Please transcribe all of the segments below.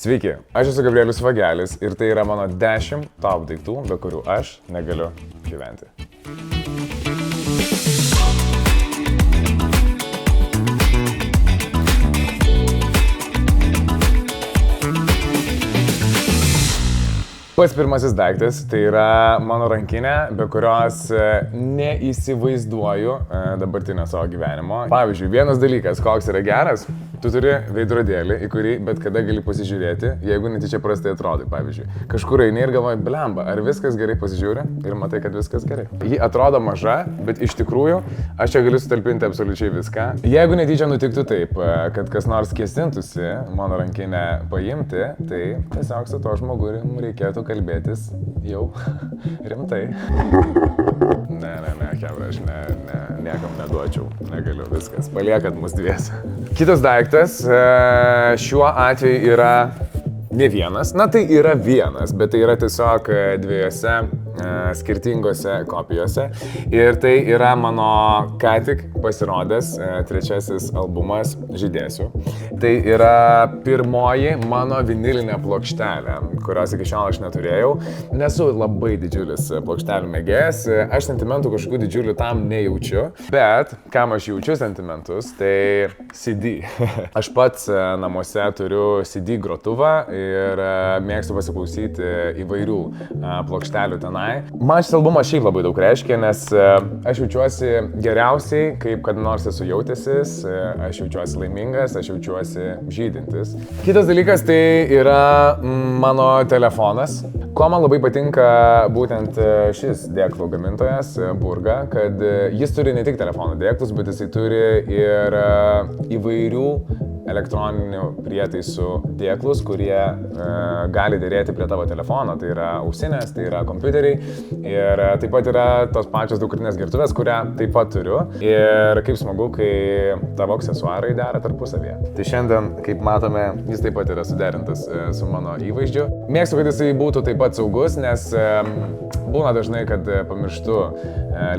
Sveiki, aš esu Gabrielius Vagelis ir tai yra mano 10 top daiktų, be kurių aš negaliu gyventi. Pats pirmasis daiktas tai yra mano rankinė, be kurios neįsivaizduoju dabartinio savo gyvenimo. Pavyzdžiui, vienas dalykas, koks yra geras, tu turi veidrodėlį, į kurį bet kada gali pasižiūrėti, jeigu netyčia prastai atrodai. Pavyzdžiui, kažkur eini ir galvoji, blemba, ar viskas gerai pasižiūri ir matai, kad viskas gerai. Ji atrodo maža, bet iš tikrųjų aš čia galiu sutalpinti absoliučiai viską. Jeigu netyčia nutiktų taip, kad kas nors kėsintųsi mano rankinę paimti, tai tiesiog su to žmogumi reikėtų kalbėtis jau rimtai. Ne, chebra, aš niekam neduočiau, negaliu, viskas, paliekat mus dviese. Kitas daiktas šiuo atveju yra ne vienas, na tai yra vienas, bet tai yra tiesiog dviejose skirtingose kopijose ir tai yra mano ką tik pasirodęs trečiasis albumas Žydėsiu. Tai yra pirmoji mano vinilinė plokštelė, kurios iki šiol aš neturėjau. Nesu labai didžiulis plokštelių mėgėjas, aš sentimentų kažkokių didžiulių tam nejaučiu, bet kam aš jaučiu sentimentus, tai CD. Aš pats namuose turiu CD grotuvą ir mėgstu pasiklausyti įvairių plokštelių tenai. Man šis albumas šiaip labai daug reiškia, nes aš jaučiuosi geriausiai, kaip kad nors esu jautęsis, aš jaučiuosi laimingas, aš jaučiuosi žydintis. Kitas dalykas tai yra mano telefonas. Ko man labai patinka būtent šis dėklų gamintojas, Burga, kad jis turi ne tik telefono dėklus, bet jisai turi ir įvairių elektroninių prietaisų dėklus, kurie gali dėrėti prie tavo telefono. Tai yra ausinės, tai yra kompiuteriai ir taip pat yra tos pačios daugkartinės gertuvės, kurią taip pat turiu. Ir kaip smagu, kai tavo aksesuarai dera tarpusavėje. Tai šiandien, kaip matome, jis taip pat yra suderintas su mano įvaizdžiu. Mėgstu, kad jisai būtų taip pat saugus, nes būna dažnai, kad pamirštu,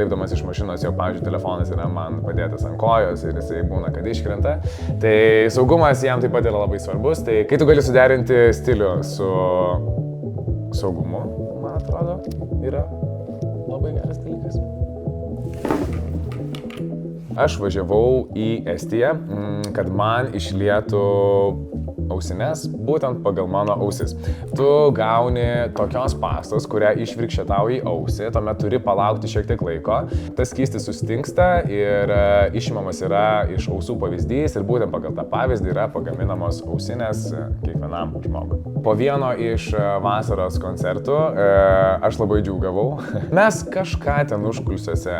lipdamas iš mašinos, jau, pavyzdžiui, telefonas yra man padėtas ant kojos ir jisai būna, kad iškrenta. Tai saugumas jam taip pat yra labai svarbus. Tai kai tu gali suderinti stilių su saugumu, man atrodo, yra labai geras dalykas. Aš važiavau į Estiją, kad man išlietų ausines būtent pagal mano ausis. Tu gauni tokios pastos, kurią išvirkščia tau į ausį, tuomet turi palaukti šiek tiek laiko. Tas skystis sustingsta ir išimamas yra iš ausų pavyzdys ir būtent pagal tą pavyzdį yra pagaminamos ausinės kiekvienam žmogui. Po vieno iš vasaros koncertų aš labai džiūgavau. Mes kažką ten užkulsiuose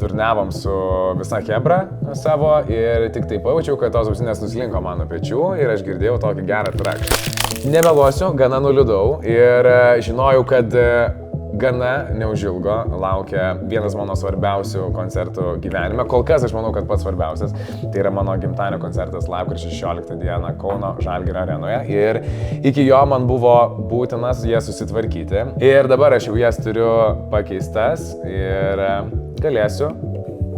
durniavom su visa chebra savo ir tik taip pajaučiau, kad tos ausinės nuslinko mano pečių ir aš girdėjau tokį gerą trakštą. Nemeluosiu, gana nuliūdau ir žinojau, kad gana neužilgo laukia vienas mano svarbiausių koncertų gyvenime. Kol kas aš manau, kad pats svarbiausias. Tai yra mano gimtadienio koncertas lapkričio 16 dieną Kauno Žalgirio arenoje ir iki jo man buvo būtinas jas susitvarkyti. Ir dabar aš jau jas turiu pakeistas ir galėsiu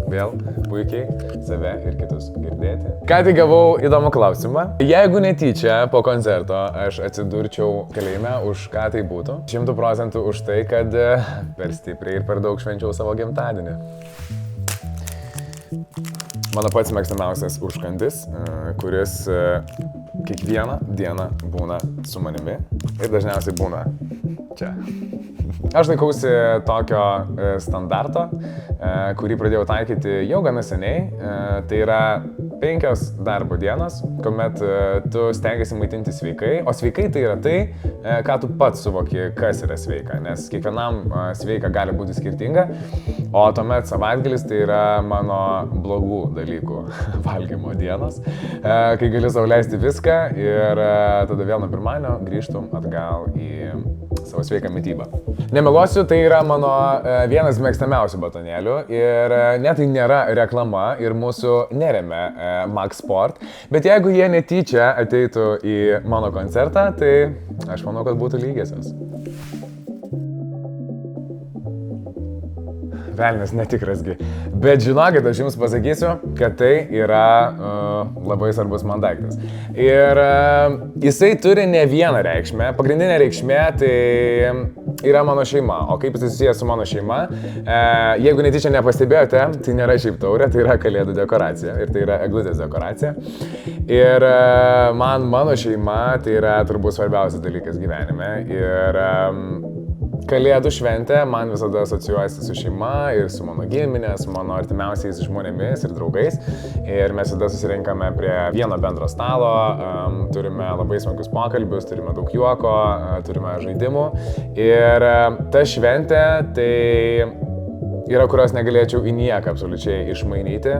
vėl puikiai save ir kitus girdėti. Ką tik gavau įdomų klausimą. Jeigu netyčia po koncerto aš atsidurčiau kalėjime, už ką tai būtų? 100% už tai, kad per stipriai ir per daug švenčiau savo gimtadienį. Mano pats mėgstamiausias užkandis, kuris kiekvieną dieną būna su manimi ir dažniausiai būna čia. Aš laikausi tokio standarto, kurį pradėjau taikyti jau gana seniai. Tai yra 5 darbo dienos, kuomet tu stengiasi maitinti sveikai, o sveikai tai yra tai, ką tu pats suvoki, kas yra sveika, nes kiekvienam sveika gali būti skirtinga, o tuomet savaitgalis tai yra mano blogų dalykų valgymo dienos, kai gali sau leisti viską ir tada vėl nuo pirmadienio grįžtu atgal į savo sveiką mitybą. Nemeluosiu, tai yra mano vienas mėgstamiausių batonėlių ir net tai nėra reklama ir mūsų neremia Max Sport, bet jeigu jie netyčia ateitų į mano koncertą, tai aš manau, kad būtų lygiosios. velnias netikrasgi. Bet žinokit, aš jums pasakysiu, kad tai yra labai svarbus man daiktas. Ir jisai turi ne vieną reikšmę. Pagrindinė reikšmė tai yra mano šeima. O kaip jis susijęs su mano šeima? Jeigu netyčia nepastebėjote, tai nėra šiaip taurė, tai yra kalėdų dekoracija. Ir tai yra eglutės dekoracija. Ir mano šeima tai yra turbūt svarbiausias dalykas gyvenime. Ir Kalėdų šventė man visada asocijuojasi su šeima ir su mano giminės, mano artimiausiais žmonėmis ir draugais. Ir mes visada susirinkame prie vieno bendro stalo, turime labai smagius pokalbius, turime daug juoko, turime žaidimų. Ir ta šventė tai yra, kurios negalėčiau į nieką absoliučiai išmainyti.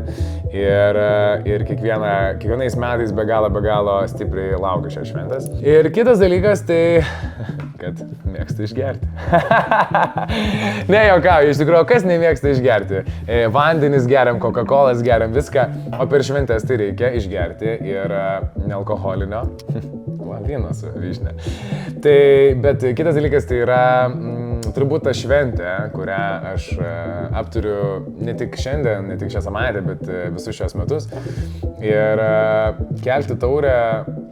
Ir kiekvienais metais be galo stipriai laukiu šios šventės. Ir kitas dalykas tai kad mėgstu išgerti. Ne, juokauju, iš tikrųjų, kas nemėgsta išgerti? Vandenis geriam, Coca-Colas geriam, viską, o per šventės tai reikia išgerti ir nealkoholinio. Vyno su vyšne. Bet kitas dalykas tai yra turbūt ta šventė, kurią aš apturiu ne tik šiandien, ne tik šią savaitę, bet visus šios metus. Ir kelti taurę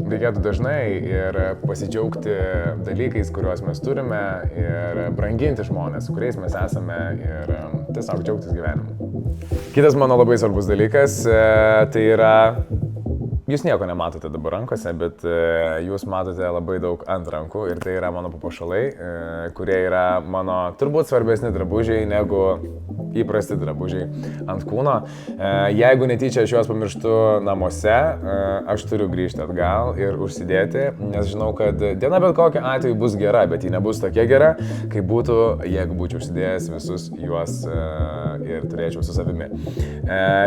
reikėtų dažnai ir pasidžiaugti dalykais, kuriuos mes turime ir branginti žmonės, su kuriais mes esame ir tiesiog džiaugtis gyvenimu. Kitas mano labai svarbus dalykas tai yra jūs nieko nematote dabar rankose, bet jūs matote labai daug ant rankų ir tai yra mano papuošalai, kurie yra mano turbūt svarbesni drabužiai negu įprasti drabužiai ant kūno. Jeigu netyčia aš juos pamirštu namuose, aš turiu grįžti atgal ir užsidėti, nes žinau, kad diena bet kokiu atveju bus gera, bet ji nebus tokia gera, kaip būtų, jeigu būčiau užsidėjęs visus juos ir turėčiau su savimi.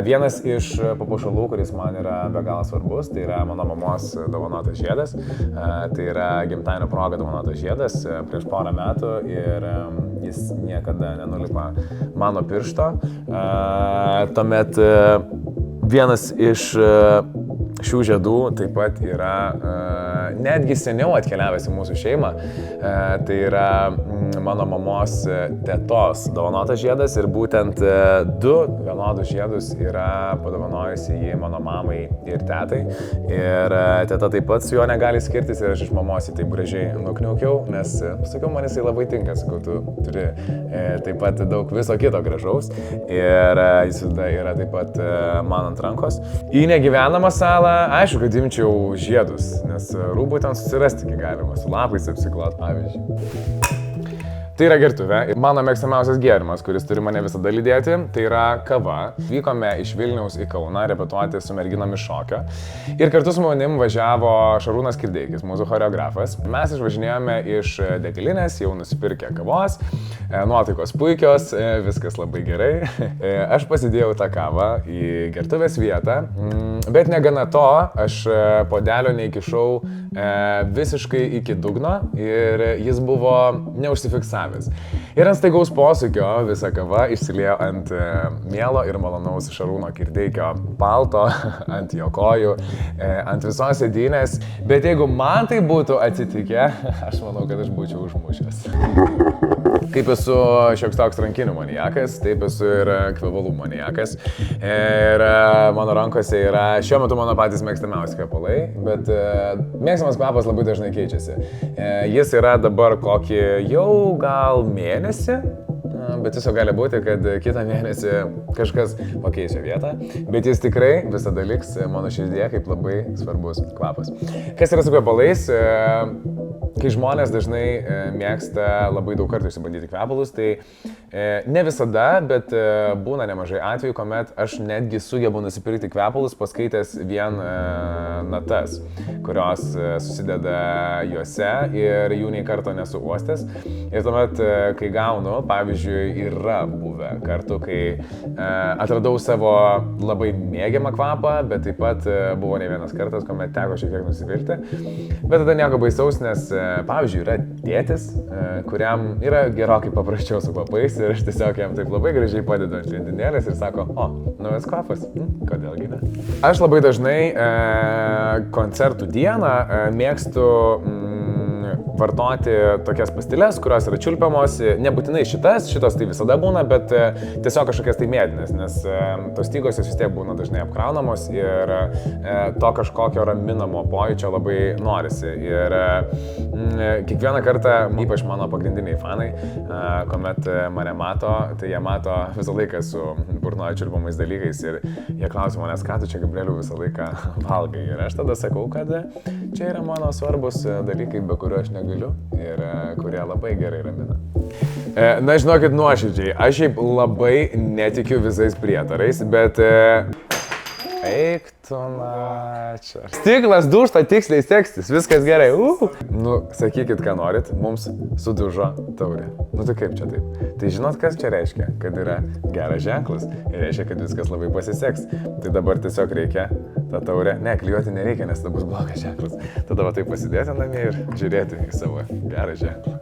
Vienas iš papuošalų, kuris man yra be galo svarbus, tai yra mano mamos dovanotas žiedas. Tai yra gimtadienio proga dovanotas žiedas prieš porą metų ir jis niekada nenulipa mano piršto. Tuomet vienas iš šių žiedų taip pat yra netgi seniau atkeliavęs į mūsų šeimą. Tai yra mano mamos tetos dovanotas žiedas ir būtent 2 vienodus žiedus yra padovanojusi jį mano mamai ir tetai. Ir teta taip pat su juo negali skirtis ir aš iš mamos jį taip gražiai nukniaukiau, nes sakiau, man jisai labai tinka, sakau, tu turi taip pat daug viso kito gražaus ir jis visada yra taip pat man ant rankos. Į negyvenamą salą, aišku, kad imčiau žiedus, nes rūbų ten susirasti iki galima, su lapais apsiklot, pavyzdžiui. Tai yra gertuvė. Mano mėgstamiausias gėrimas, kuris turi mane visada lydėti, tai yra kava. Vykome iš Vilniaus į Kauną repetuoti su merginomis šokio. Ir kartu su manim važiavo Šarūnas Kirdeikis, mūsų choreografas. Mes išvažinėjome iš degalinės, jau nusipirkę kavos, nuotaikos puikios, viskas labai gerai. Aš pasidėjau tą kavą į gertuvės vietą, bet negana to, aš puodelio neįkišau visiškai iki dugno ir jis buvo neužsifiksavęs. Ir ant staigaus posūkio visa kava išsiliejo ant mielo ir malonaus Šarūno Kirdeikio palto, ant jo kojų, ant visos sėdynės. Bet jeigu man tai būtų atsitikę, aš manau, kad aš būčiau užmušęs. Kaip esu šioks toks rankinių maniakas, taip esu ir kvepalų maniakas. Ir mano rankose yra šiuo metu mano patys mėgstamiausi kvepalai, bet mėgstamas kvapas labai dažnai keičiasi. Jis yra dabar kokį jau gal mėnesį, bet tiesiog gali būti, kad kitą mėnesį kažkas pakeis jo vietą, bet jis tikrai visada liks mano širdyje kaip labai svarbus kvapas. Kas yra su kvepalais? Kai žmonės dažnai mėgsta labai daug kartų išsibandyti kvepalus, tai ne visada, bet būna nemažai atvejų, kuomet aš netgi sugebu nusipirkti kvepalus paskaitęs vien natas, kurios susideda juose ir jų nei karto nesu uostęs. Ir tuomet, kai gaunu, pavyzdžiui, yra buvę kartų, kai atradau savo labai mėgiamą kvapą, bet taip pat buvo ne vienas kartas, kuomet teko šiek tiek nusivilti. Bet tada nieko baisaus, nes pavyzdžiui, yra tėtis, kuriam yra gerokai paprasčiau su kvapais ir aš tiesiog jam taip labai gražiai padedu ant lentynėlės ir sako, naujas kvapas, kodėlgi ne. Aš labai dažnai koncertų dieną mėgstu vartoti tokias pastiles, kurios yra čiulpiamos, nebūtinai šitos tai visada būna, bet tiesiog kažkokias tai mėdinės, nes tos stygos vis tiek būna dažnai apkraunamos ir to kažkokio raminamo pojūčio labai norisi. Ir kiekvieną kartą, ypač mano pagrindiniai fanai, kuomet mane mato, tai jie mato visą laiką su burnoje čiulpamais dalykais ir jie klausia manęs, ką tu čia, Gabrieliau, visą laiką valgai. Ir aš tada sakau, kad čia yra mano svarbus dalykai, be kurių aš negaliu ir kurie labai gerai ramina. Na, žinokit, nuoširdžiai, aš šiaip labai netikiu visais prietarais, bet... Eik tu mačia. Stiklas dūžta, tiksliai sekstis, viskas gerai. Nu, sakykit, ką norit, mums sudužo taurė. Nu, tai kaip čia taip? Tai žinot, kas čia reiškia? Kad yra geras ženklas ir reiškia, kad viskas labai pasiseks. Tai dabar tiesiog reikia tą taurę, ne, klijuoti nereikia, nes tai bus blogas ženklas. Tada va taip pasidėti namie ir žiūrėti į savo gerą ženklą.